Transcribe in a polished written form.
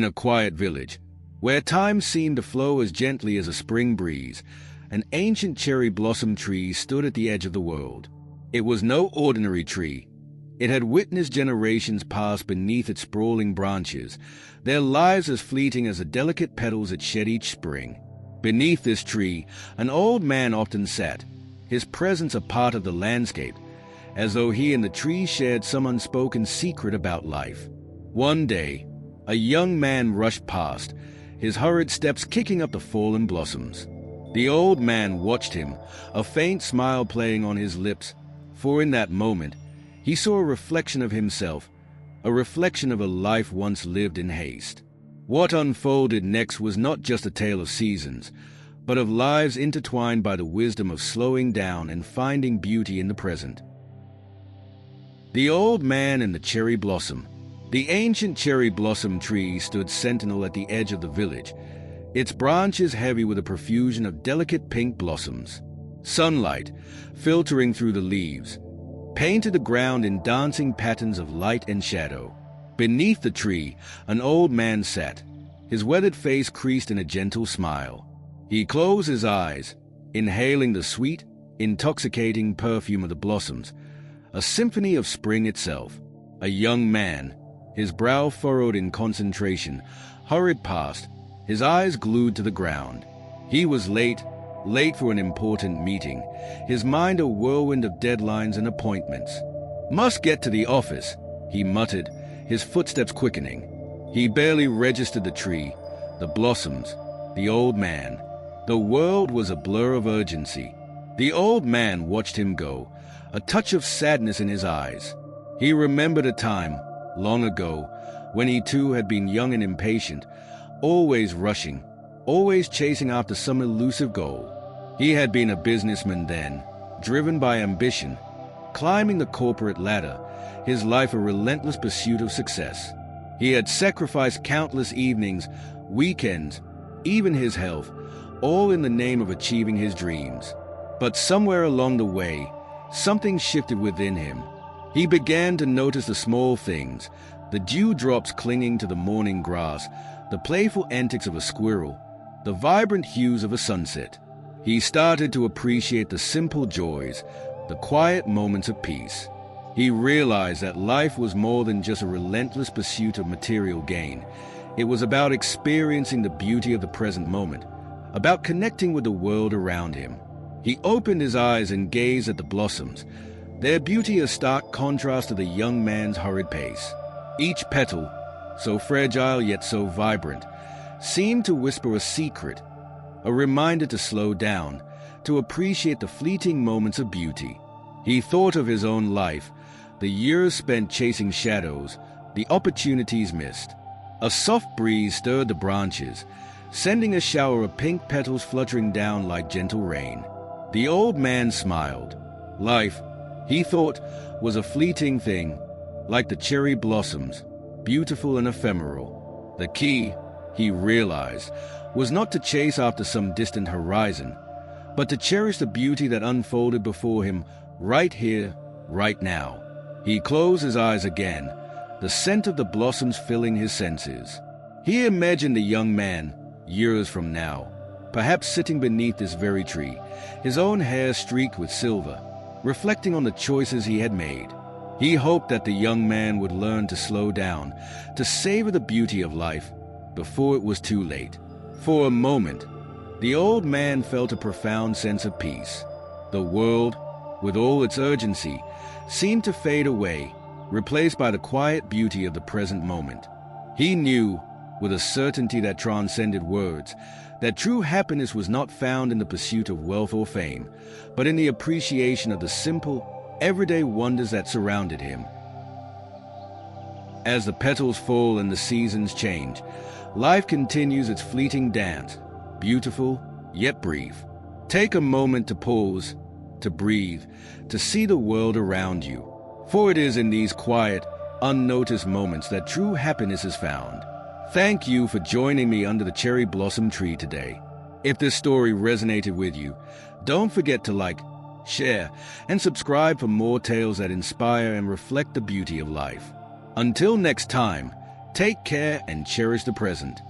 In a quiet village, where time seemed to flow as gently as a spring breeze, an ancient cherry blossom tree stood at the edge of the world. It was no ordinary tree. It had witnessed generations pass beneath its sprawling branches, their lives as fleeting as the delicate petals it shed each spring. Beneath this tree, an old man often sat, his presence a part of the landscape, as though he and the tree shared some unspoken secret about life. One day, a young man rushed past, his hurried steps kicking up the fallen blossoms. The old man watched him, a faint smile playing on his lips, for in that moment, he saw a reflection of himself, a reflection of a life once lived in haste. What unfolded next was not just a tale of seasons, but of lives intertwined by the wisdom of slowing down and finding beauty in the present. The Old Man and the Cherry Blossom. The ancient cherry blossom tree stood sentinel at the edge of the village, its branches heavy with a profusion of delicate pink blossoms. Sunlight, filtering through the leaves, painted the ground in dancing patterns of light and shadow. Beneath the tree, an old man sat, his weathered face creased in a gentle smile. He closed his eyes, inhaling the sweet, intoxicating perfume of the blossoms, a symphony of spring itself. A young man, his brow furrowed in concentration, hurried past, his eyes glued to the ground. He was late for an important meeting, his mind a whirlwind of deadlines and appointments. "Must get to the office," he muttered, his footsteps quickening. He barely registered the tree, the blossoms, the old man. The world was a blur of urgency. The old man watched him go, a touch of sadness in his eyes. He remembered a time, long ago, when he too had been young and impatient, always rushing, always chasing after some elusive goal. He had been a businessman then, driven by ambition, climbing the corporate ladder, his life a relentless pursuit of success. He had sacrificed countless evenings, weekends, even his health, all in the name of achieving his dreams. But somewhere along the way, something shifted within him. He began to notice the small things, the dewdrops clinging to the morning grass, the playful antics of a squirrel, the vibrant hues of a sunset. He started to appreciate the simple joys, the quiet moments of peace. He realized that life was more than just a relentless pursuit of material gain. It was about experiencing the beauty of the present moment, about connecting with the world around him. He opened his eyes and gazed at the blossoms, their beauty a stark contrast to the young man's hurried pace. Each petal, so fragile yet so vibrant, seemed to whisper a secret, a reminder to slow down, to appreciate the fleeting moments of beauty. He thought of his own life, the years spent chasing shadows, the opportunities missed. A soft breeze stirred the branches, sending a shower of pink petals fluttering down like gentle rain. The old man smiled. Life, he thought, was a fleeting thing, like the cherry blossoms, beautiful and ephemeral. The key, he realized, was not to chase after some distant horizon, but to cherish the beauty that unfolded before him right here, right now. He closed his eyes again, the scent of the blossoms filling his senses. He imagined the young man, years from now, perhaps sitting beneath this very tree, his own hair streaked with silver, reflecting on the choices he had made. He hoped that the young man would learn to slow down, to savor the beauty of life, before it was too late. For a moment, the old man felt a profound sense of peace. The world, with all its urgency, seemed to fade away, replaced by the quiet beauty of the present moment. He knew, with a certainty that transcended words, that true happiness was not found in the pursuit of wealth or fame, but in the appreciation of the simple, everyday wonders that surrounded him. As the petals fall and the seasons change, life continues its fleeting dance, beautiful yet brief. Take a moment to pause, to breathe, to see the world around you, for it is in these quiet, unnoticed moments that true happiness is found. Thank you for joining me under the cherry blossom tree today. If this story resonated with you, don't forget to like, share, and subscribe for more tales that inspire and reflect the beauty of life. Until next time, Take care and cherish the present.